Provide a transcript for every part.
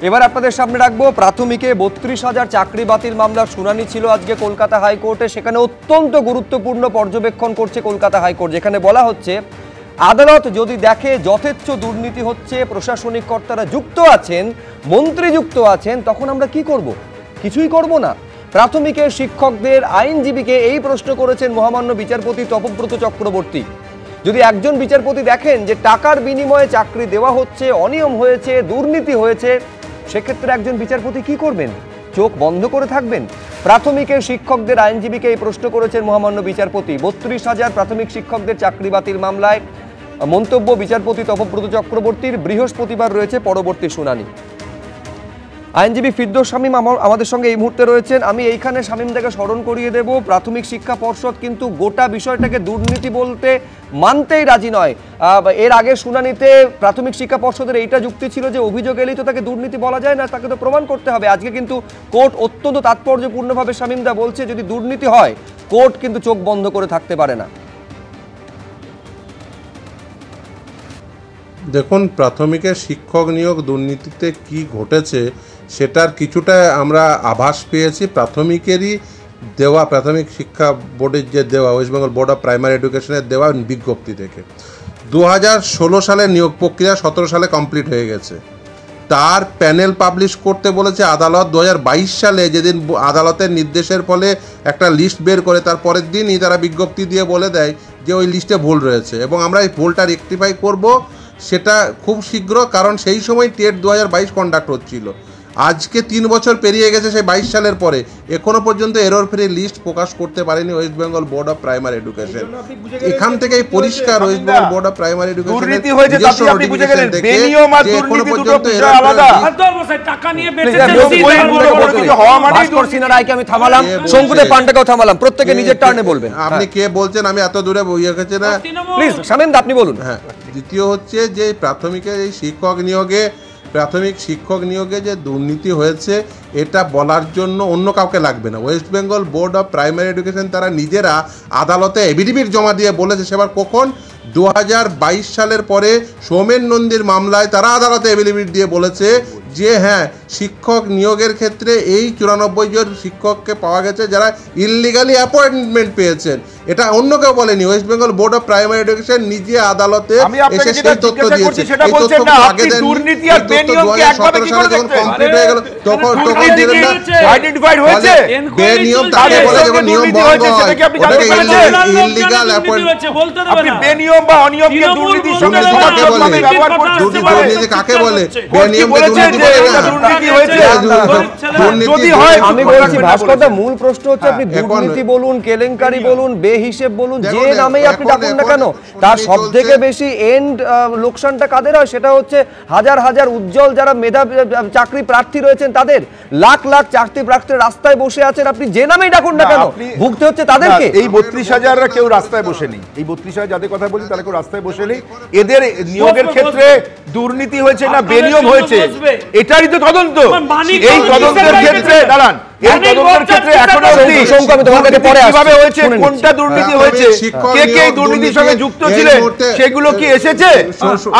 এবার আপনাদের সামনে রাখবো প্রাথমিকে ৩২,০০০ চাকরি বাতিল মামলার শুনানি ছিল আজকে কলকাতা হাইকোর্টে। সেখানে অত্যন্ত গুরুত্বপূর্ণ পর্যবেক্ষণ করছে কলকাতা হাইকোর্ট, যেখানে বলা হচ্ছে আদালত যদি দেখে যথেচ্ছ দুর্নীতি হচ্ছে, প্রশাসনিক কর্তারা যুক্ত আছেন, মন্ত্রী যুক্ত আছেন, তখন আমরা কি করব? কিছুই করব না। প্রাথমিকের শিক্ষকদের আইনজীবীকে এই প্রশ্ন করেছেন মহামান্য বিচারপতি তপব্রত চক্রবর্তী। যদি একজন বিচারপতি দেখেন যে টাকার বিনিময়ে চাকরি দেওয়া হচ্ছে, অনিয়ম হয়েছে, দুর্নীতি হয়েছে, সেক্ষেত্রে একজন বিচারপতি কি করবেন? চোখ বন্ধ করে থাকবেন? প্রাথমিকের শিক্ষকদের আইনজীবীকে এই প্রশ্ন করেছেন মহামান্য বিচারপতি। ৩২,০০০ প্রাথমিক শিক্ষকদের চাকরি বাতিল মামলায় মন্তব্য বিচারপতি তপব্রত চক্রবর্তীর। বৃহস্পতিবার রয়েছে পরবর্তী শুনানি। আইনজীবী ফিরদৌস শামীম আমাদের সঙ্গে এই মুহূর্তে রয়েছেন। আমি এইখানে শামীমদাকে স্মরণ করিয়ে দেব, প্রাথমিক শিক্ষা পর্ষদ কিন্তু গোটা বিষয়টাকে দুর্নীতি বলতে মানতেই রাজি নয়। এর আগের শুনানিতে প্রাথমিক শিক্ষা পর্ষদের এইটা যুক্তি ছিল যে অভিযোগ এলেই তো তাকে দুর্নীতি বলা যায় না, তাকে তো প্রমাণ করতে হবে। আজকে কিন্তু কোর্ট অত্যন্ত তাৎপর্যপূর্ণভাবে শামীমদা বলছে যদি দুর্নীতি হয় কোর্ট কিন্তু চোখ বন্ধ করে থাকতে পারে না। দেখুন, প্রাথমিকের শিক্ষক নিয়োগ দুর্নীতিতে কি ঘটেছে সেটার কিছুটা আমরা আভাস পেয়েছি প্রাথমিকেরই দেওয়া, প্রাথমিক শিক্ষা বোর্ডের যে দেওয়া, West Bengal board of primary এডুকেশনের দেওয়া বিজ্ঞপ্তি থেকে। 2016 সালে নিয়োগ প্রক্রিয়া 17 সালে কমপ্লিট হয়ে গেছে। তার প্যানেল পাবলিশ করতে বলেছে আদালত 2022 সালে, যেদিন আদালতের নির্দেশের ফলে একটা লিস্ট বের করে তার পরের দিনই তারা বিজ্ঞপ্তি দিয়ে বলে দেয় যে ওই লিস্টে ভুল রয়েছে এবং আমরা এই ভুলটা রেকটিফাই করব সেটা খুব শীঘ্র, কারণ সেই সময় টেট 2022 কন্ডাক্ট হচ্ছিল। আজকে 3 বছর পেরিয়ে গেছে সেই 22 সালের পরে, এখনো পর্যন্ত এরর ফ্রি লিস্ট প্রকাশ করতে পারেনি West Bengal board of primary education. এখান থেকেই পরিষ্কার West Bengal board of primary education দুর্নীতি হয়েছে, আপনি বুঝে গেলেন। বেনিয়ম আর দুর্নীতি দুটো বিষয় আলাদা। টাকা নিয়ে বেঁচেছে আমি থামালাম, শঙ্কুদেব পান্ডেকেও থামালাম, প্রত্যেকে নিজের টার্নে বলবেন। আপনি কে বলছেন? আমি এত দূরে বইয়ে গেছে না, প্লিজ শামীম দা আপনি বলুন। হ্যাঁ, দ্বিতীয় হচ্ছে যে প্রাথমিকের এই শিক্ষক নিয়োগে, প্রাথমিক শিক্ষক নিয়োগে যে দুর্নীতি হয়েছে এটা বলার জন্য অন্য কাউকে লাগবে না। West Bengal board of primary education তারা নিজেরা আদালতে এফিডেভিট জমা দিয়ে বলেছে, সেবার কখন 2022 সালের পরে সৌমেন নন্দীর মামলায় তারা আদালতে এফিডেভিট দিয়ে বলেছে যে হ্যাঁ, শিক্ষক নিয়োগের ক্ষেত্রে এই 94 জন শিক্ষককে পাওয়া গেছে যারা ইললিগালি অ্যাপয়েন্টমেন্ট পেয়েছেন। এটা অন্য কেউ বলেনি, West Bengal board of primary education নিজে আদালতে এসে সেই তথ্য দিয়েছে। এই তথ্য আগে দেন, দুর্নীতি আর বেনিয়মকে একভাবে কি করে দেখতে? কমপ্লিট হয়ে গেল তখন দিলেন না, আইডেন্টিফাইড হয়েছে বেনিয়ম তাকে বলে, যখন নিয়ম ভঙ্গ হয় ওটাকে ইললিগাল অ্যাপয়েন্টমেন্ট। আপনি বেনিয়ম বা অনিয়মকে দুর্নীতির সঙ্গে কাকে বলে? দুর্নীতি কাকে বলে? বেনিয়মকে দুর্নীতি বলে না। যদি হয় আমি বলছি ভাস্করদা, মূল প্রশ্ন হচ্ছে আপনি দুর্নীতি বলুন, কেলেঙ্কারি বলুন, বেহিসেব বলুন, যে নামেই আপনি ডাকুন না কেন, তার সবথেকে বেশি এন্ড লোকসানটা কাদের হয়? সেটা হচ্ছে হাজার হাজার উজ্জ্বল যারা মেধাবী চাকরি প্রার্থী রয়েছেন তাদের। লাখ লাখ চাকরি প্রার্থী রাস্তায় বসে আছেন, আপনি যে নামেই ডাকুন না কেন ভুগতে হচ্ছে তাদেরকে। এই 32,000 কেউ রাস্তায় বসে নেই, এই 32,000 যাদের কথা বলি তারা কেউ রাস্তায় বসে নেই। এদের নিয়োগের ক্ষেত্রে দুর্নীতি হয়েছে না বেনিয়ম হয়েছে এটারই তো তদন্ত। এই তদন্তের ক্ষেত্রে দাঁড়ান, এই তদন্তের ক্ষেত্রে এখনো অবধি কিভাবে হয়েছে, কোনটা দুর্নীতি হয়েছে, কে কে দুর্নীতির সঙ্গে যুক্ত ছিলেন সেগুলো কি এসেছে?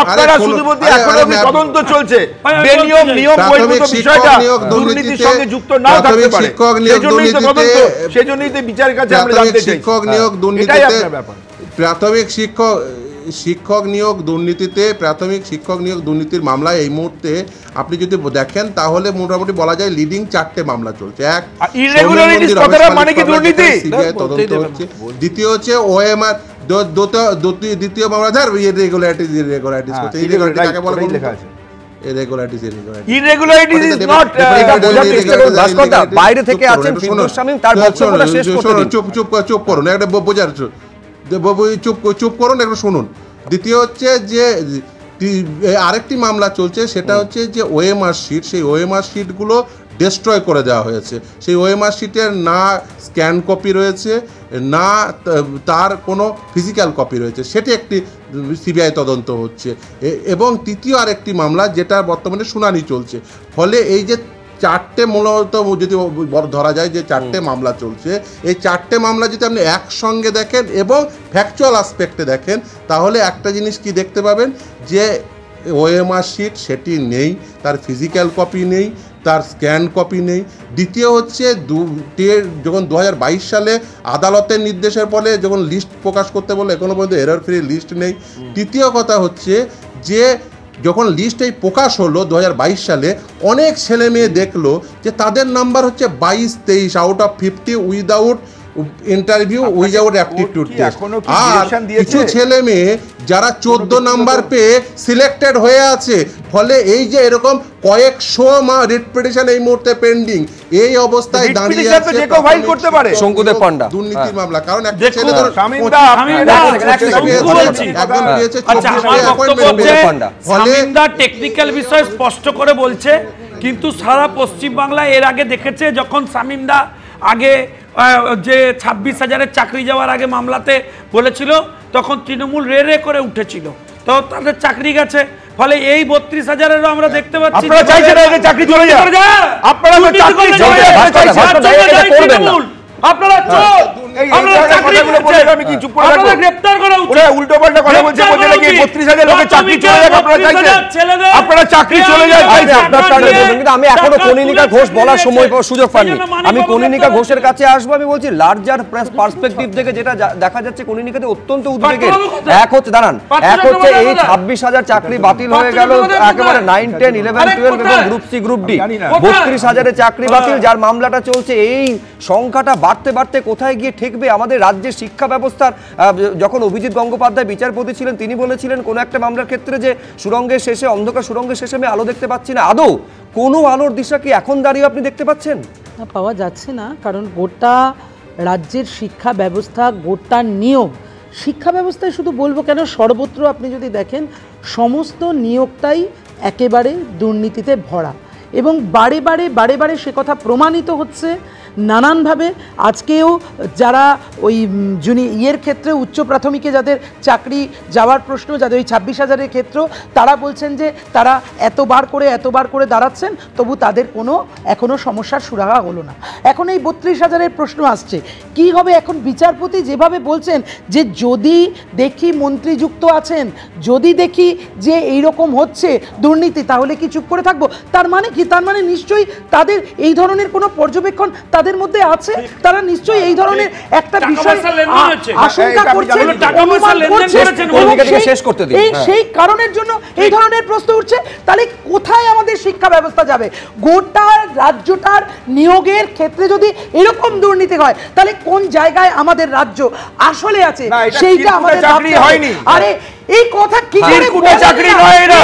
আপনারা শুধু বলতে এখনো অবধি তদন্ত চলছে। বেনিয়ম নিয়ম বহির্ভূত বিষয়টা দুর্নীতির সঙ্গে যুক্ত নাও থাকতে পারে, সেজন্যই তো তদন্ত, সেজন্যই তো বিচারের কাছে আমরা জানতে চাই। শিক্ষক নিয়োগ দুর্নীতিতে, প্রাথমিক শিক্ষক নিয়োগ দুর্নীতিতে, প্রাথমিক শিক্ষক নিয়োগ দুর্নীতির মামলায় এই মুহূর্তে আপনি যদি দেখেন তাহলে মোটামুটি বলা যায় লিডিং 4টে মামলা চলছে। এক, ইররেগুলারিটিস কথাটা মানে কি দুর্নীতি? তদন্ত হচ্ছে। দ্বিতীয় হচ্ছে ওএমআর, দ্বিতীয় মামলা ধর ইররেগুলারিটিস করছে। ইররেগুলারিটি কাকে বলে লেখা আছে? বাইরে থেকে আছেন ফিরদৌস শামীম, তার বক্তব্যটা শেষ করতে দিন। চুপ করুন, একটা বোঝার চুপ করুন, একটু শুনুন। দ্বিতীয় হচ্ছে যে আরেকটি মামলা চলছে, সেটা হচ্ছে যে ওএমআর শিট, সেই ওএমআর শিটগুলো ডিস্ট্রয় করে দেওয়া হয়েছে। সেই ওএমআর শিটের না স্ক্যান কপি রয়েছে, না তার কোনো ফিজিক্যাল কপি রয়েছে, সেটি একটি সিবিআই তদন্ত হচ্ছে। এবং তৃতীয় আরেকটি মামলা যেটা বর্তমানে শুনানি চলছে। ফলে এই যে 4টে মূলত যদি ধরা যায় যে 4টে মামলা চলছে, এই 4টে মামলা যদি আপনি একসঙ্গে দেখেন এবং ফ্যাকচুয়াল আসপেক্টে দেখেন, তাহলে একটা জিনিস কি দেখতে পাবেন যে ওএমআর শিট সেটি নেই, তার ফিজিক্যাল কপি নেই, তার স্ক্যান কপি নেই। দ্বিতীয় হচ্ছে যখন 2022 সালে আদালতের নির্দেশের ফলে যখন লিস্ট প্রকাশ করতে বলে এখনো পর্যন্ত এরর ফ্রি লিস্ট নেই। তৃতীয় কথা হচ্ছে যে যখন লিস্ট এই প্রকাশ হলো 2022 সালে, অনেক ছেলে মেয়ে দেখলো যে তাদের নাম্বার হচ্ছে 22-23 out of 50 without interview without aptitude test. আর কিছু ছেলে মেয়ে যারা 14 নাম্বার পেয়ে সিলেক্টেড হয়ে আছে, ফলে এই যে এরকম কয়েকশো রিট পিটিশন এই মুহূর্তে পেন্ডিং, এই অবস্থায় দাঁড়িয়ে আছে ফাইল করতে পারে শঙ্কুদেব পান্ডা দুর্নীতির মামলা। কারণ একটা ছেলে ধরো টেকনিক্যাল বিষয় স্পষ্ট করে বলছে, কিন্তু সারা পশ্চিম বাংলায় এর আগে দেখেছে যখন শামীমদা আগে যে 26,000-এর চাকরি যাওয়ার আগে মামলাতে বলেছিল, তখন তৃণমূল রে করে উঠেছিল, তো তাদের চাকরি গেছে। ফলে এই 32,000-এরও আমরা দেখতে পাচ্ছি আপনারা চাইছেন না চাকরি চলে যায়, আপনারা চাকরি চলে যায়, আপনারা চোর, আপনারা চাকরিগুলো বলে আমি কি চুপ করে থাকব? আপনারা গ্রেফতার করা উচিত। ওরা উল্টো পাল্টা কথা বলছে, বলছে নাকি 32,000 লোকের চাকরি চলে যায়, আপনারা চাইছেন আপনারা চাকরি চলে যায়। কিন্তু আমি এখনো কনিনিকা ঘোষ বলার সময় সুযোগ পাইনি। আমি কনিনিকা ঘোষের কাছে আসবো। আমি বলছি লার্জার পার্সপেক্টিভ থেকে যেটা দেখা যাচ্ছে কনিনিকাতে অত্যন্ত উদ্বেগের। এক হচ্ছে দাঁড়ান, এক হচ্ছে এই 26,000 চাকরি বাতিল হয়ে গেল একেবারে 9, 10, 11, 12 এবং গ্রুপ সি গ্রুপ ডি 32,000-এর চাকরি বাতিল, যার মামলাটা চলছে। এই সংখ্যাটা বাড়তে বাড়তে কোথায় গিয়ে ঠেকবে আমাদের রাজ্যের শিক্ষা ব্যবস্থার? যখন অভিজিৎ গঙ্গোপাধ্যায় বিচারপতি ছিলেন, তিনি বলেছিলেন কোনো একটা মামলার ক্ষেত্রে যে সুরঙ্গের শেষে, অন্ধকার সুরঙ্গের শেষে আমি আলো দেখতে পাচ্ছি না। আদৌ কোনো আলোর দিশা কি এখন দাঁড়িয়ে আপনি দেখতে পাচ্ছেন? না, পাওয়া যাচ্ছে না, কারণ গোটা রাজ্যের শিক্ষা ব্যবস্থা, গোটা নিয়োগ, শিক্ষা ব্যবস্থায় শুধু বলবো কেন, সর্বত্র আপনি যদি দেখেন সমস্ত নিয়োগটাই একেবারে দুর্নীতিতে ভরা, এবং বারে বারে সে কথা প্রমাণিত হচ্ছে নানানভাবে। আজকেও যারা ওই ইয়ের ক্ষেত্রে উচ্চ প্রাথমিকে যাদের চাকরি যাওয়ার প্রশ্ন, যাদের ওই 26,000-এর ক্ষেত্র, তারা বলছেন যে তারা এতবার করে দাঁড়াচ্ছেন, তবু তাদের কোনো এখনও সমস্যার সুরাহা হলো না। এখন এই 32,000-এর প্রশ্ন আসছে, কি হবে এখন? বিচারপতি যেভাবে বলছেন যে যদি দেখি মন্ত্রী যুক্ত আছেন, যদি দেখি যে এইরকম হচ্ছে দুর্নীতি, তাহলে কি চুপ করে থাকবো? তার মানে কি? তার মানে নিশ্চয়ই তাদের এই ধরনের কোনো পর্যবেক্ষণ তাদের মধ্যে আছে, তারা নিশ্চয়ই এই ধরনের একটা বিষয় আশঙ্কা করছেন, সেই কারণের জন্য এই ধরনের প্রশ্ন উঠছে। তাহলে কোথায় আমাদের শিক্ষা ব্যবস্থা যাবে? গোটা রাজ্যটার নিয়োগের ক্ষেত্রে যদি এরকম দুর্নীতি হয়, তাহলে কোন জায়গায় আমাদের রাজ্য আসলে আছে সেইটা আমাদের চাকরি হয়নি। আরে এই কথা কি করে চাকরি নয়? এটা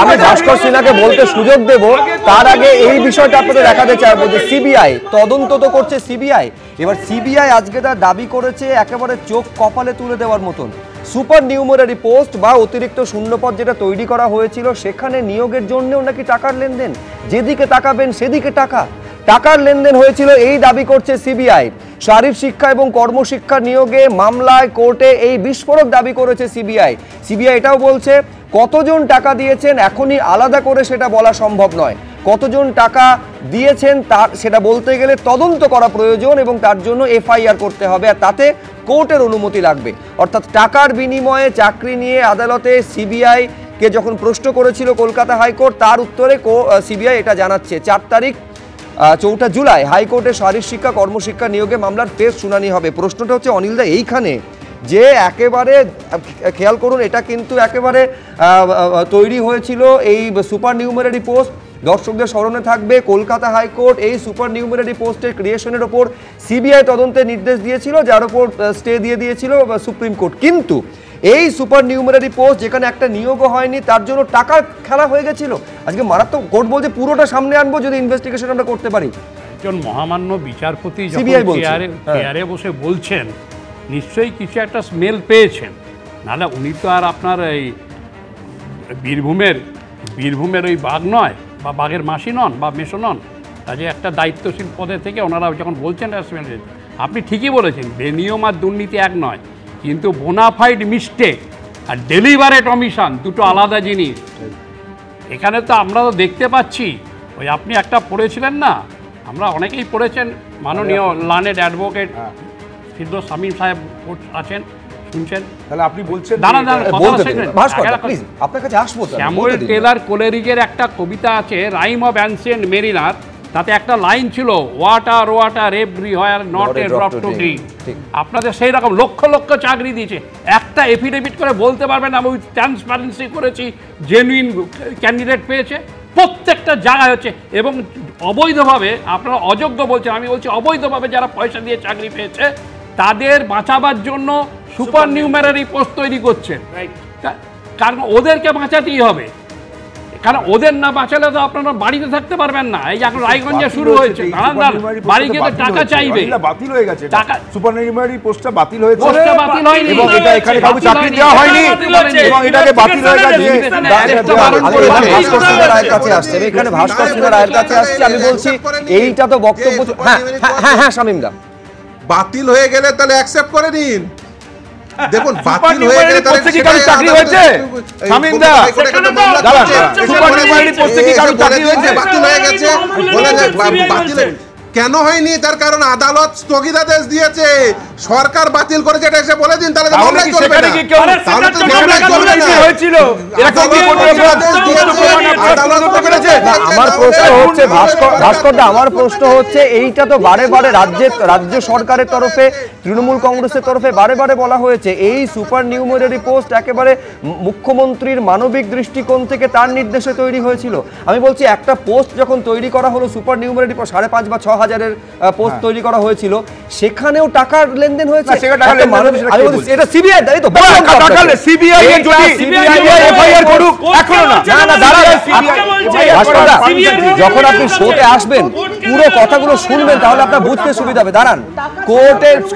আমি ভাস্কর সিনহাকে বলতে সুযোগ দেব, তার আগে এই বিষয়টা আপনাদের দেখাতে চাইবো যে সিবিআই তদন্ত তো করছে। সিবিআই এবার সিবিআই আজকে তার দাবি করেছে একেবারে চোখ কপালে তুলে দেওয়ার মতন, সুপার নিউমারি পোস্ট বা অতিরিক্ত শূন্যপদ যেটা তৈরি করা হয়েছিল, সেখানে নিয়োগের জন্যও নাকি টাকার লেনদেন, যেদিকে তাকাবেন সেদিকে টাকার লেনদেন হয়েছিল, এই দাবি করছে সিবিআই। শারীরিক শিক্ষা এবং কর্মশিক্ষা নিয়োগে মামলায় কোর্টে এই বিস্ফোরক দাবি করেছে সিবিআই। এটাও বলছে কতজন টাকা দিয়েছেন এখনই আলাদা করে সেটা বলা সম্ভব নয়, কতজন টাকা দিয়েছেন তার সেটা বলতে গেলে তদন্ত করা প্রয়োজন এবং তার জন্য এফআইআর করতে হবে, আর তাতে কোর্টের অনুমতি লাগবে। অর্থাৎ টাকার বিনিময়ে চাকরি নিয়ে আদালতে সিবিআই কে যখন প্রশ্ন করেছিল কলকাতা হাইকোর্ট, তার উত্তরে সিবিআই এটা জানাচ্ছে 4 জুলাই হাইকোর্টে শারীরিক শিক্ষা কর্মশিক্ষা নিয়োগে মামলার ফের শুনানি হবে। প্রশ্নটা হচ্ছে অনিলদা এইখানে যে একেবারে খেয়াল করুন, এটা কিন্তু একেবারে তৈরি হয়েছিল এই সুপার নিউমারি পোস্ট। দর্শকদের স্মরণে থাকবে কলকাতা হাইকোর্ট এই সুপার নিউমারি পোস্টের ক্রিয়েশনের ওপর সিবিআই তদন্তের নির্দেশ দিয়েছিল, যার ওপর স্টে দিয়ে দিয়েছিল সুপ্রিম কোর্ট। কিন্তু এই সুপার নিউমারি পোস্ট যেখানে একটা নিয়োগও হয়নি, তার জন্য টাকার খেলা হয়ে গেছিল। আজকে মারাত্মক কোর্ট বলছে পুরোটা সামনে আনবো যদি ইনভেস্টিগেশন আমরা করতে পারি। একজন মহামান্য বিচারপতি চেয়ারে বসে বলছেন, নিশ্চয়ই কিছু একটা স্মেল পেয়েছেন, নাহলে উনি তো আর আপনার এই বীরভূমের ওই বাঘ নয়, বা বাঘের মাসি নন বা মেশো নন। কাজে একটা দায়িত্বশীল পদে থেকে ওনারা যখন বলছেন আপনি ঠিকই বলেছেন, বেনিয়ম আর দুর্নীতি এক নয়, কিন্তু বোনাফাইড মিস্টেক আর ডেলিভারেট অমিশন দুটো আলাদা জিনিস। এখানে তো আমরা তো দেখতে পাচ্ছি, ওই আপনি একটা পড়েছিলেন না, আমরা অনেকেই পড়েছেন, মাননীয় লার্নেড অ্যাডভোকেট ফিরদৌস শামীম সাহেব আছেন, শুনছেন? তাহলে আপনি বলছেন দাঁড়ান, দাঁড়ান, কথাটা বলতে দিন, শেখেন। ভাস্কর একটা প্লিজ আপনার কাছে আসবো তো, স্যামুয়েল বলতে দিন। টেলর কোলেরিজের একটা কবিতা আছে, রাইম অফ অ্যানসিয়েন্ট মেরিনার, তাতে একটা লাইন ছিল, water water everywhere not a drop to drink. আপনাদের সেই রকম লক্ষ লক্ষ চাকরি দিয়েছে, একটা এফিডেভিট করে বলতে পারবেন আমি ট্রান্সপারেন্সি করেছি, জেনুইন ক্যান্ডিডেট পেয়েছে? প্রত্যেকটা জায়গায় হচ্ছে। এবং অবৈধভাবে, আপনারা অযোগ্য বলছেন, আমি বলছি অবৈধভাবে যারা পয়সা দিয়ে চাকরি পেয়েছে তাদের বাঁচাবার জন্য সুপার নিউমেরারি পোস্ট তৈরি করছেন, কারণ ওদেরকে বাঁচাতেই হবে, কারণ ওদের না বাঁচালে তো আপনারা বাড়িতে থাকতে পারবেন না। এই এখন রায়গঞ্জে শুরু হয়েছে, বাড়ি গিয়ে টাকা চাইবে, বাতিল হয়ে গেছে, টাকা সুপারনিউমারি পোস্টটা বাতিল হয়েছে, পোস্টটা বাতিল হয়নি, এবং এটা এখানে কাউকে চাকরি দেওয়া হয়নি, এবং এটাকে বাতিল হয়ে গেছে। ভাস্কর সিং রায়ের কাছে আসছে, আমি এখানে ভাস্কর সিং রায়ের কাছে আসছি, আমি বলছি এইটা তো বক্তব্য। হ্যাঁ হ্যাঁ হ্যাঁ শামীম দা, বাতিল হয়ে গেলে তাহলে অ্যাকসেপ্ট করে নিন। দেখুন বাতিল হয়ে গেলে তাহলে কি কারো চাকরি হয়েছে? শামীম দা, সুপারনিউমারি পোস্টে কি কারো চাকরি হয়েছে? বাতিল হয়ে গেছে বলে বাতিল কেন হয়নি? তার কারণ আদালত স্থগিতাদেশ দিয়েছে, সরকার বাতিল করেছে, এটা এসে বলে দিন, তাহলে মামলাই চলবে না। তাহলে তো মামলাই চলবে না। হয়েছিল আমার প্রশ্ন হচ্ছে ভাস্কর দা, আমার প্রশ্ন হচ্ছে এইটা তো বারে বারে রাজ্য সরকারের তরফে, তৃণমূল কংগ্রেসের তরফে বারে বারে বলা হয়েছে এই সুপার নিউমেরারি পোস্ট একেবারে মুখ্যমন্ত্রীর মানবিক দৃষ্টিকোণ থেকে তার নির্দেশে তৈরি হয়েছিল। আমি বলছি একটা পোস্ট যখন তৈরি করা হলো, সুপার নিউমেরারি 5,500 বা 6,000-এর পোস্ট তৈরি করা হয়েছিল, সেখানেও টাকার লেনদেন হয়েছে। আমি বলছি এটা সিবিআই দায়ী তো, সিবিআই এফআইআর করুক, এখনো না, যখন আপনি শোতে আসবেন পুরো কথাগুলো শুনবেন তাহলে আপনার বুঝতে সুবিধা হবে। দাঁড়ান,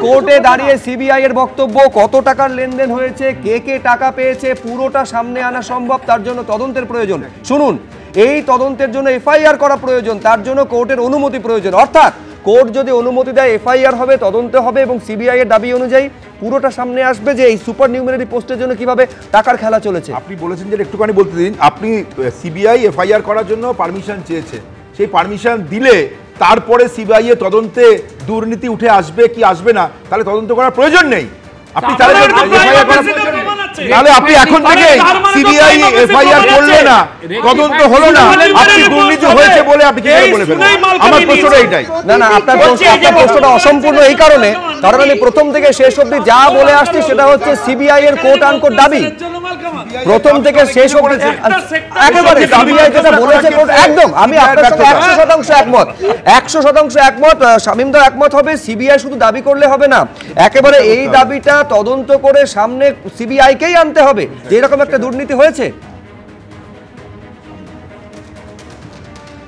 কোর্টে দাঁড়িয়ে সিবিআই এর বক্তব্য, কত টাকার লেনদেন হয়েছে, কে কে টাকা পেয়েছে, পুরোটা সামনে আনা সম্ভব, তার জন্য তদন্তের প্রয়োজন। শুনুন, এই তদন্তের জন্য এফআইআর করা প্রয়োজন, তার জন্য কোর্টের অনুমতি প্রয়োজন। অর্থাৎ কোর্ট যদি অনুমতি দেয় এফআইআর হবে, তদন্ত হবে, এবং সিবিআই এর দাবি অনুযায়ী পুরোটা সামনে আসবে যে এই সুপার নিউমেরারি পোস্টের জন্য কিভাবে টাকার খেলা চলেছে। আপনি বলেছেন যে একটুখানি বলতে দিন, আপনি সিবিআই এফআইআর করার জন্য পারমিশন চেয়েছে, সেই পারমিশন দিলে তারপরে সিবিআই এর তদন্তে দুর্নীতি উঠে আসবে কি আসবে না, তাহলে তদন্ত করার প্রয়োজন নেই। আপনি তাহলে আপনি এখন থেকে সিবিআই এফআইআর করলে না, তদন্ত হলো না, আপনি দুর্নীতি হয়েছে বলে আপনি কিভাবে বলে ফেলবেন? আমার প্রশ্নটা এইটাই। না, আপনার প্রশ্নটা অসম্পূর্ণ এই কারণে, কারণ আমি প্রথম থেকে শেষ অবধি যা বলে আসছি সেটা হচ্ছে সিবিআই এর কোর্ট আনকোর্ট দাবি, প্রথম থেকে শেষ অবধি একেবারে সিবিআই যেটা বলেছে একদম। আমি আপনার সাথে 100% একমত, 100% একমত। শামীম দা একমত হবে, সিবিআই শুধু দাবি করলে হবে না, একেবারে এই দাবিটা তদন্ত করে সামনে সিবিআই কেই আনতে হবে যে এরকম একটা দুর্নীতি হয়েছে।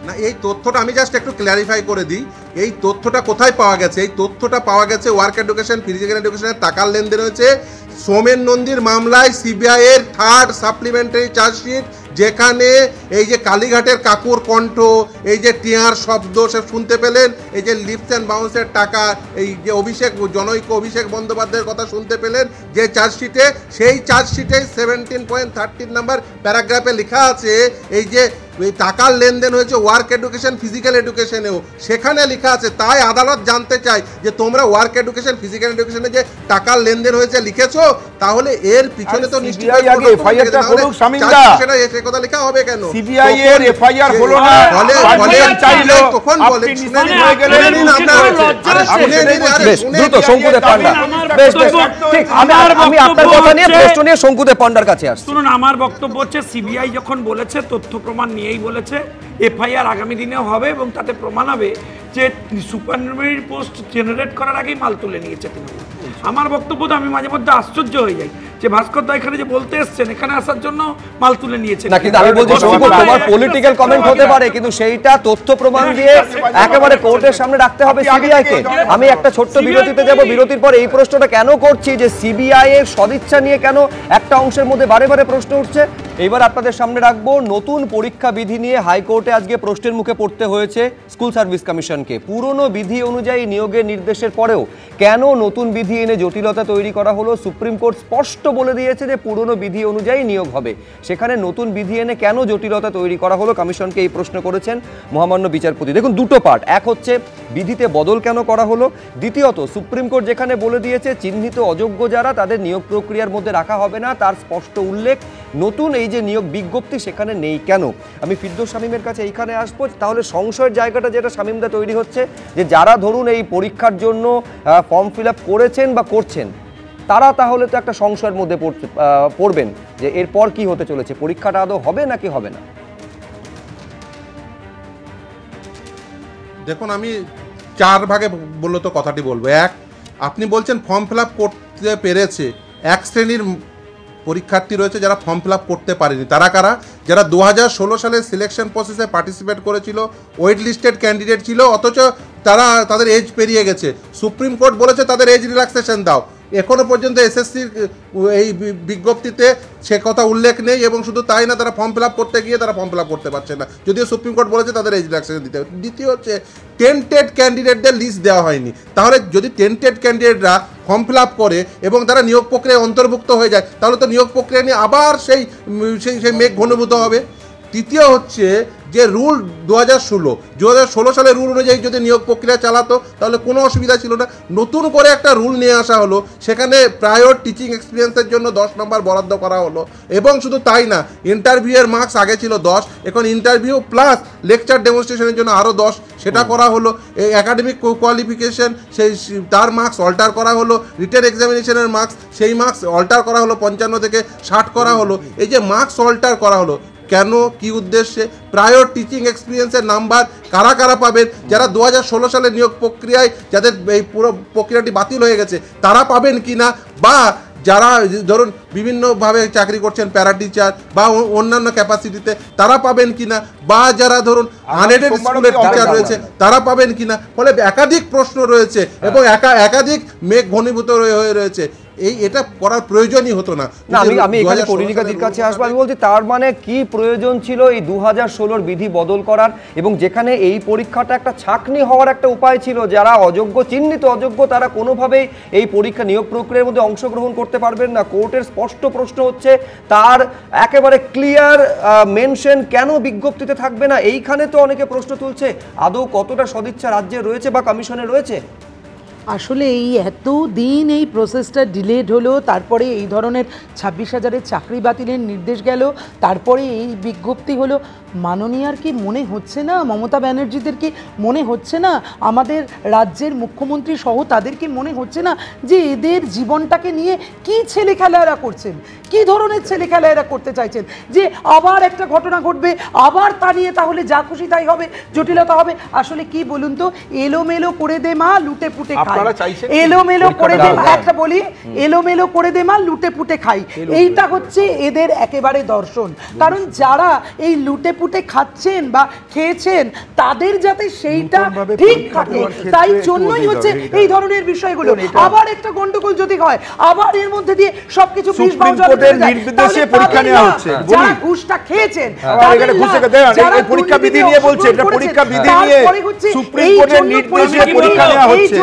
না, এই তথ্যটা আমি জাস্ট একটু ক্ল্যারিফাই করে দিই। এই তথ্যটা কোথায় পাওয়া গেছে? এই তথ্যটা পাওয়া গেছে ওয়ার্ক এডুকেশন, ফিজিক্যাল এডুকেশনের টাকার লেনদেন হয়েছে সোমেন নন্দীর মামলায় সিবিআই এর 3rd সাপ্লিমেন্টারি চার্জশিট, যেখানে এই যে কালীঘাটের কাকুর কণ্ঠ, এই যে টিয়ার শব্দ সে শুনতে পেলেন, এই যে লিপস অ্যান্ড বাউন্সের টাকা, এই যে জনৈক অভিষেক বন্দ্যোপাধ্যায়ের কথা শুনতে পেলেন যে চার্জশিটে, সেই চার্জশিটে 17.13 নম্বর প্যারাগ্রাফে লেখা আছে এই যে এই টাকার লেনদেন হয়েছে ওয়ার্ক এডুকেশন, ফিজিক্যাল এডুকেশনেও, সেখানে লেখা আছে। তাই আদালত জানতে চায় যে তোমরা ওয়ার্ক এডুকেশন, ফিজিক্যাল এডুকেশনে যে টাকার লেনদেন হয়েছে লিখেছো, তাহলে এর পিছনে তো নিশ্চয়ই কথা লেখা হবে কেন? সিবিআই এর এফআইআর হলো না, চাইলো তখন বলে শঙ্কুদেব পান্ডা। আমি আপনার কথা নিয়ে প্রশ্ন নিয়ে শঙ্কুদেব পান্ডার কাছে আসছি। শুনুন, আমার বক্তব্য হচ্ছে সিবিআই যখন বলেছে, তথ্য প্রমাণ নিয়েই বলেছে, এফআইআর আগামী দিনেও হবে এবং তাতে প্রমাণ হবে যে সুপারনিউমারি পোস্ট জেনারেট করার আগেই মাল তুলে নিয়েছে তৃণমূল। আমার বক্তব্য তো, আমি মাঝে মধ্যে আশ্চর্য হয়ে যাই যে ভাস্কর দা এখানে যে বলতে এসছেন, এখানে আসার জন্য মাল তুলে নিয়েছে না, কিন্তু আমি বলছি শঙ্কু, তোমার পলিটিক্যাল কমেন্ট হতে পারে, কিন্তু সেইটা তথ্য প্রমাণ দিয়ে একেবারে কোর্টের সামনে রাখতে হবে সিবিআই কে। আমি একটা ছোট্ট বিরতিতে যাব, বিরতির পর এই প্রশ্নটা কেন করছি যে সিবিআই এর সদিচ্ছা নিয়ে কেন একটা অংশের মধ্যে বারে বারে প্রশ্ন উঠছে। এবার আপনাদের সামনে রাখবো নতুন পরীক্ষা বিধি নিয়ে হাইকোর্টে আজকে প্রশ্নের মুখে পড়তে হয়েছে স্কুল সার্ভিস কমিশনকে। পুরনো বিধি অনুযায়ী নিয়োগের নির্দেশের পরেও কেন নতুন বিধি এনে জটিলতা তৈরি করা হলো? সুপ্রিম কোর্ট স্পষ্ট বলে দিয়েছে যে পুরনো বিধি অনুযায়ী নিয়োগ হবে, সেখানে নতুন বিধি এনে কেন জটিলতা তৈরি করা হলো? কমিশনকে এই প্রশ্ন করেছেন মহামান্য বিচারপতি। দেখুন, দুটো পার্ট, এক হচ্ছে বিধিতে বদল কেন করা হলো, দ্বিতীয়ত সুপ্রিম কোর্ট যেখানে বলে দিয়েছে চিহ্নিত অযোগ্য যারা তাদের নিয়োগ প্রক্রিয়ার মধ্যে রাখা হবে না, তার স্পষ্ট উল্লেখ নতুন এই যে নিয়োগ বিজ্ঞপ্তি সেখানে নেই কেন। আমি ফিরদৌস শামীমের কাছে এইখানে আসবো। তাহলে সংশয়ের জায়গাটা যেটা শামীমদা তৈরি হচ্ছে যে যারা ধরুন এই পরীক্ষার জন্য ফর্ম ফিল আপ করেছেন বা করছেন, তারা তাহলে তো একটা সংশয়ের মধ্যে পড়বেন যে এরপর কি হতে চলেছে, পরীক্ষাটা আদৌ হবে নাকি হবে না। দেখুন, আমি 4 ভাগে মূলত কথাটি বলবো। এক, আপনি বলছেন ফর্ম ফিল আপ করতে পেরেছে, এক শ্রেণীর পরীক্ষার্থী রয়েছে যারা ফর্ম ফিল আপ করতে পারেনি। তারা কারা? যারা 2016 সালে সিলেকশন প্রসেসে পার্টিসিপেট করেছিল, ওয়েট লিস্টেড ক্যান্ডিডেট ছিল, অথচ তাদের এজ পেরিয়ে গেছে। সুপ্রিম কোর্ট বলেছে তাদের এজ রিল্যাক্সেশন দাও। এখনো পর্যন্ত এসএসসির এই বিজ্ঞপ্তিতে সে কথা উল্লেখ নেই, এবং শুধু তাই না, তারা ফর্ম ফিল আপ করতে গিয়ে তারা ফর্ম ফিল আপ করতে পারছে না, যদিও সুপ্রিম কোর্ট বলেছে তাদের এজ রিল্যাক্সেশন দিতে হবে। দ্বিতীয় হচ্ছে টেন্টেড ক্যান্ডিডেটদের লিস্ট দেওয়া হয়নি। তাহলে যদি টেন্টেড ক্যান্ডিডেটরা ফর্ম ফিল আপ করে এবং তারা নিয়োগ প্রক্রিয়ায় অন্তর্ভুক্ত হয়ে যায়, তাহলে তো নিয়োগ প্রক্রিয়া নিয়ে আবার সেই মেঘ ঘনীভূত হবে। তৃতীয় হচ্ছে যে রুল 2016 সালের রুল অনুযায়ী যদি নিয়োগ প্রক্রিয়া চালাতো তাহলে কোনো অসুবিধা ছিল না। নতুন করে একটা রুল নিয়ে আসা হলো, সেখানে প্রায়র টিচিং এক্সপিরিয়েন্সের জন্য 10 নম্বর বরাদ্দ করা হলো, এবং শুধু তাই না, ইন্টারভিউয়ের মার্কস আগে ছিল 10, এখন ইন্টারভিউ প্লাস লেকচার ডেমনস্ট্রেশনের জন্য আরও 10 সেটা করা হলো। এই একাডেমিক কোয়ালিফিকেশন তার মার্কস অল্টার করা হলো, রিটেন এক্সামিনেশনের মার্কস সেই মার্কস অল্টার করা হলো, 55 থেকে 60 করা হলো। এই যে মার্কস অল্টার করা হলো কেন, কি উদ্দেশ্যে? প্রায়র টিচিং এক্সপিরিয়েন্সের নাম্বার কারা কারা পাবেন? যারা 2016 সালে নিয়োগ প্রক্রিয়ায় যাদের এই পুরো প্রক্রিয়াটি বাতিল হয়ে গেছে তারা পাবেন কি না, বা যারা ধরুন বিভিন্নভাবে চাকরি করছেন প্যারা টিচার বা অন্যান্য ক্যাপাসিটিতে তারা পাবেন কিনা, বা যারা ধরুন আনএডেড স্কুলের টিচার রয়েছে তারা পাবেন কিনা। ফলে একাধিক প্রশ্ন রয়েছে এবং একাধিক মেঘ ঘনীভূত হয়ে রয়েছে। এটা করার প্রয়োজনই হতো না। আমি এখানে পরিণিকাদির কাছে আসবো। আমি বলছি তার মানে কি প্রয়োজন ছিল এই 2016 বিধি বদল করার, এবং যেখানে এই পরীক্ষাটা একটা ছাঁকনি হওয়ার একটা উপায় ছিল, যারা অযোগ্য, চিহ্নিত অযোগ্য, তারা কোনোভাবেই এই পরীক্ষা নিয়োগ প্রক্রিয়ার মধ্যে অংশগ্রহণ করতে পারবেন না। কোর্টের স্পষ্ট প্রশ্ন হচ্ছে তার একেবারে ক্লিয়ার মেনশন কেন বিজ্ঞপ্তিতে থাকবে না। এইখানে তো অনেকে প্রশ্ন তুলছে আদৌ কতটা সদিচ্ছা রাজ্যে রয়েছে বা কমিশনে রয়েছে। আসলে এই এত দিন এই প্রসেসটা ডিলেড হলো, তারপরে এই ধরনের 26,000-এর চাকরি বাতিলের নির্দেশ গেল, তারপরে এই বিজ্ঞপ্তি হলো। মাননীয়ার কি মনে হচ্ছে না, মমতা ব্যানার্জিদের কি মনে হচ্ছে না, আমাদের রাজ্যের মুখ্যমন্ত্রী সহ তাদের কি মনে হচ্ছে না যে এদের জীবনটাকে নিয়ে কি ছেলে খেলা এরা করছেন, কি ধরনের ছেলে খেলা এরা করতে চাইছেন, যে আবার একটা ঘটনা ঘটবে, আবার তা নিয়ে তাহলে যা খুশি তাই হবে, জটিলতা হবে। আসলে কি বলুন তো, এলোমেলো করে দে মা, লুটে পুটে খাই। এলোমেলো করে দে, একটা বলি, এলোমেলো করে দে মা, লুটে পুটে খাই। এইটা হচ্ছে এদের একেবারে দর্শন। কারণ যারা এই লুটে পুটে খাচ্ছেন বা খেয়েছেন তাদের যাতে সেইটা ঠিক থাকে, তাই জন্যই হচ্ছে এই ধরনের বিষয়গুলো। আবার একটা গন্ডগোল যদি হয়, আবার এর মধ্যে দিয়ে সবকিছু নির্দেশে পরীক্ষা নেওয়া হচ্ছে। যারা ঘুষটা খেয়েছেন, পরীক্ষা বিধি নিয়ে বলছে, এটা পরীক্ষা বিধি নিয়ে সুপ্রিম কোর্টের নির্দেশে পরীক্ষা নেওয়া হচ্ছে,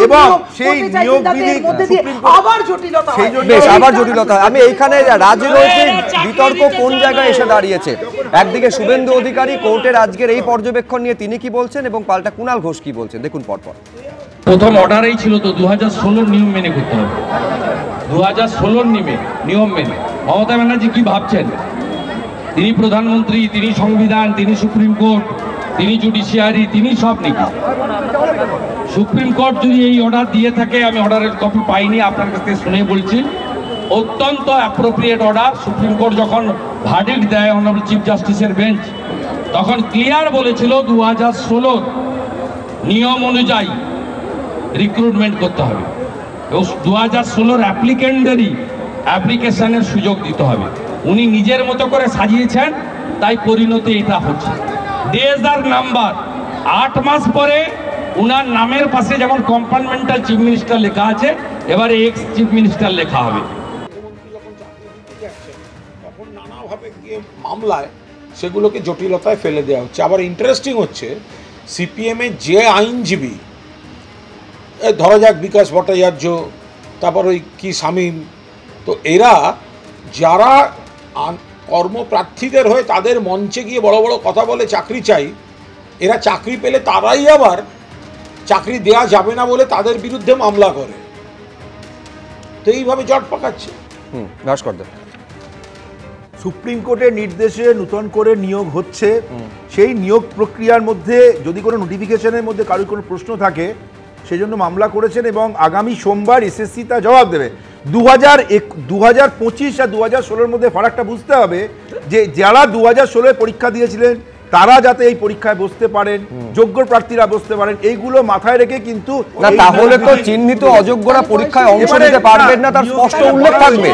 এবং সেই নিয়োগ বিধি আবার জটিলতা, আবার জটিলতা। আমি এইখানে রাজনৈতিক বিতর্ক কোন জায়গায় এসে দাঁড়িয়েছে। একদিকে শুভেন্দু অধিকারী কোর্টের আজকের এই পর্যবেক্ষণ নিয়ে তিনি কি বলছেন, এবং পাল্টা কুণাল ঘোষ কি বলছেন, দেখুন পরপর। প্রথম অর্ডারেই ছিল তো 2016 নিয়ম মেনে করতে হবে, 2016 নিয়ম মেনে। মমতা ব্যানার্জি কি ভাবছেন? তিনি প্রধানমন্ত্রী, তিনি সংবিধান, তিনি সুপ্রিম কোর্ট, তিনি জুডিশিয়ারি, তিনি সব নাকি? সুপ্রিম কোর্ট যদি এই অর্ডার দিয়ে থাকে, আমি অর্ডারের কপি পাইনি, আপনার কাছ থেকে শুনে বলছি, অত্যন্ত অ্যাপ্রোপ্রিয়েট অর্ডার। সুপ্রিম কোর্ট যখন ভার্ডিক্ট দেয় অনারেবল চিফ জাস্টিসের বেঞ্চ, তখন ক্লিয়ার বলেছিল 2016 নিয়ম অনুযায়ী রিক্রুটমেন্ট করতে হবে, এবং 2016 অ্যাপ্লিকেন্টদেরই অ্যাপ্লিকেশনের সুযোগ দিতে হবে। উনি নিজের মতো করে সাজিয়েছেন, তাই পরিণতি এটা হচ্ছে। ডেজ আর নাম্বার, 8 মাস পরে উনার নামের পাশে যেমন কম্পার্টমেন্টাল চিফ মিনিস্টার লেখা আছে, এবারে এক্স চিফ মিনিস্টার লেখা হবে। ভাবে গিয়ে মামলায় সেগুলোকে জটিলতায় ফেলে দেওয়া হচ্ছে। আবার ইন্টারেস্টিং হচ্ছে সিপিএমের যে আইনজীবী, ধরা যাক বিকাশ ভট্টাচার্য, তারপর ওই কি শামীম, তো এরা যারা কর্মপ্রার্থীদের হয়ে তাদের মঞ্চে গিয়ে বড় বড় কথা বলে চাকরি চাই, এরা চাকরি পেলে তারাই আবার চাকরি দেয়া যাবে না বলে তাদের বিরুদ্ধে মামলা করে, তো এইভাবে জট পাকাচ্ছে। সুপ্রিম কোর্টের নির্দেশে নতুন করে নিয়োগ হচ্ছে, সেই নিয়োগ প্রক্রিয়ার মধ্যে যদি কোনো নোটিফিকেশনের মধ্যে কারোর কোনো প্রশ্ন থাকে সেই জন্য মামলা করেছেন এবং আগামী সোমবার এসএসসি তা জবাব দেবে। 2025 আর 2016 মধ্যে ফারাকটা বুঝতে হবে যে যারা 2016 পরীক্ষা দিয়েছিলেন তারা যাতে এই পরীক্ষায় বসতে পারেন, যোগ্য প্রার্থীরা বসতে পারেন, এইগুলো মাথায় রেখে কিন্তু না, তাহলে তো চিহ্নিত অযোগ্যরা পরীক্ষায় অংশ নিতে পারবেন না, তার স্পষ্ট উল্লেখ থাকবে।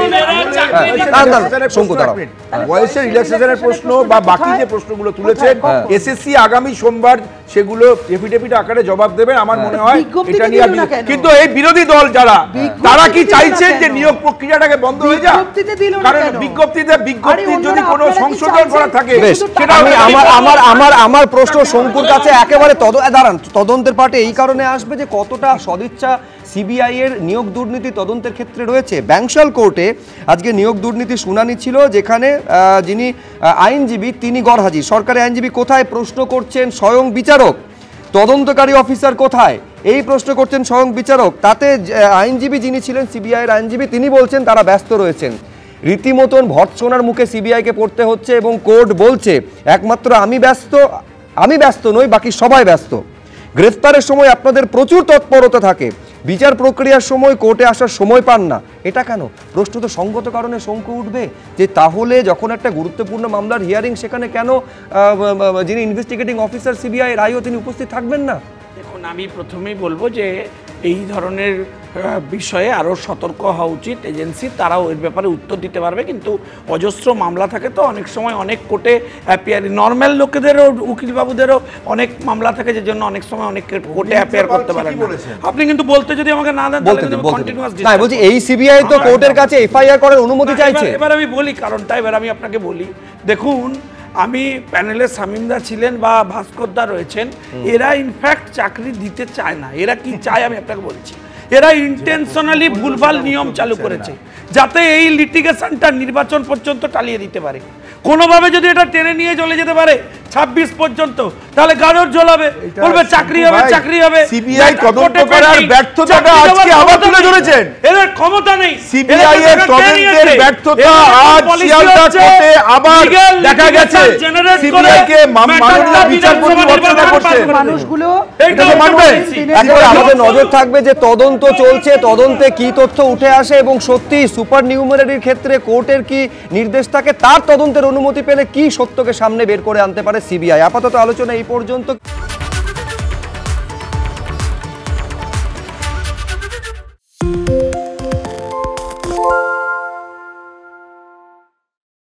বয়সের রিল্যাক্সেশনের প্রশ্ন বা বাকি যে প্রশ্নগুলো তুলেছেন এসএসসি আগামী সোমবার সেগুলো এফিডেভিট আকারে জবাব দেবে। আমার মনে হয় এটা নিয়ে কিন্তু এই বিরোধী দল যারা তারা কি চাইছেন যে নিয়োগ প্রক্রিয়াটাকে বন্ধ হয়ে যাক? কারণ বিজ্ঞপ্তি যদি কোনো সংশোধন করা থাকে সেটা আমার প্রশ্ন শঙ্কুর কাছে একেবারে তদন্তের পাটে এই কারণে আসবে যে কতটা সদিচ্ছা সিবিআই এর নিয়োগ দুর্নীতি তদন্তের ক্ষেত্রে রয়েছে। ব্যাংশাল কোর্টে আজকে নিয়োগ দুর্নীতি শুনানি ছিল, যেখানে যিনি আইনজীবী তিনি গরহাজির। সরকারি আইনজীবী কোথায় প্রশ্ন করছেন স্বয়ং বিচারক, তদন্তকারী অফিসার কোথায় এই প্রশ্ন করছেন স্বয়ং বিচারক। তাতে আইনজীবী যিনি ছিলেন সিবিআই এর আইনজীবী তিনি বলছেন তারা ব্যস্ত রয়েছেন। রীতিমতন ভর্ৎসনার মুখে সিবিআইকে পড়তে হচ্ছে এবং কোর্ট বলছে একমাত্র আমি ব্যস্ত নই, বাকি সবাই ব্যস্ত। গ্রেফতারের সময় আপনাদের প্রচুর তৎপরতা থাকে, বিচার প্রক্রিয়ার সময় কোর্টে আসার সময় পান না। এটা কেন? প্রশ্ন তো সঙ্গত কারণে শঙ্কু উঠবে যে তাহলে যখন একটা গুরুত্বপূর্ণ মামলার হিয়ারিং সেখানে কেন যিনি ইনভেস্টিগেটিং অফিসার সিবিআই রায়ও তিনি উপস্থিত থাকবেন না? দেখুন, আমি প্রথমেই বলবো যে এই ধরনের বিষয়ে আরও সতর্ক হওয়া উচিত এজেন্সি, তারাও এর ব্যাপারে উত্তর দিতে পারবে। কিন্তু অজস্র মামলা থাকে তো অনেক সময় অনেক কোর্টে অ্যাপিয়ার, নর্মাল লোকেদেরও উকিলবাবুদেরও অনেক মামলা থাকে, যে জন্য অনেক সময় অনেক কোর্টে অ্যাপিয়ার করতে পারেন না। আপনি কিন্তু বলতে যদি আমাকে না দেন তাহলে কন্টিনিউয়াস না, বলছি এই সিবিআই তো কোর্টের কাছে এফআইআর করার অনুমতি চাইছে। এবার আমি বলি কারণটা, এবার আমি আপনাকে বলি। দেখুন, আমি প্যানেলে শামীমদা ছিলেন বা ভাস্করদা রয়েছেন, এরা ইনফ্যাক্ট চাকরি দিতে চায় না। এরা কি চায় আমি আপনাকে বলছি, এরা ইন্টেনশনালি ভুলভাল নিয়ম চালু করেছে যাতে এই লিটিগেশনটা নির্বাচন পর্যন্ত টালিয়ে দিতে পারে। কোনোভাবে যদি এটা টেনে নিয়ে চলে যেতে পারে 26 পর্যন্ত, তাহলে গাজর জ্বলাবে, বলবে চাকরি হবে চাকরি হবে। সিবিআই তদন্ত করার ব্যর্থতাটা আজকে আবার তুলে ধরেছেন। এদের ক্ষমতা নেই, সিবিআই এর তদন্তের ব্যর্থতা আজ শিয়ালদা কোর্টে আবার দেখা গেছে। সিবিআই কে মাননীয় বিচারপতি বর্ণনা করছেন। মানুষগুলো এটা তো মানবেন। আমাদের নজর থাকবে যে তদন্ত চলছে, তদন্তে কি তথ্য উঠে আসে এবং সত্যি সুপার নিউমারির ক্ষেত্রে কোর্টের কি নির্দেশ থাকে, তার তদন্তের অনুমতি পেলে কি সত্যকে সামনে বের করে আনতে পারে সিবিআই। আপাতত আলোচনা এই পর্যন্ত।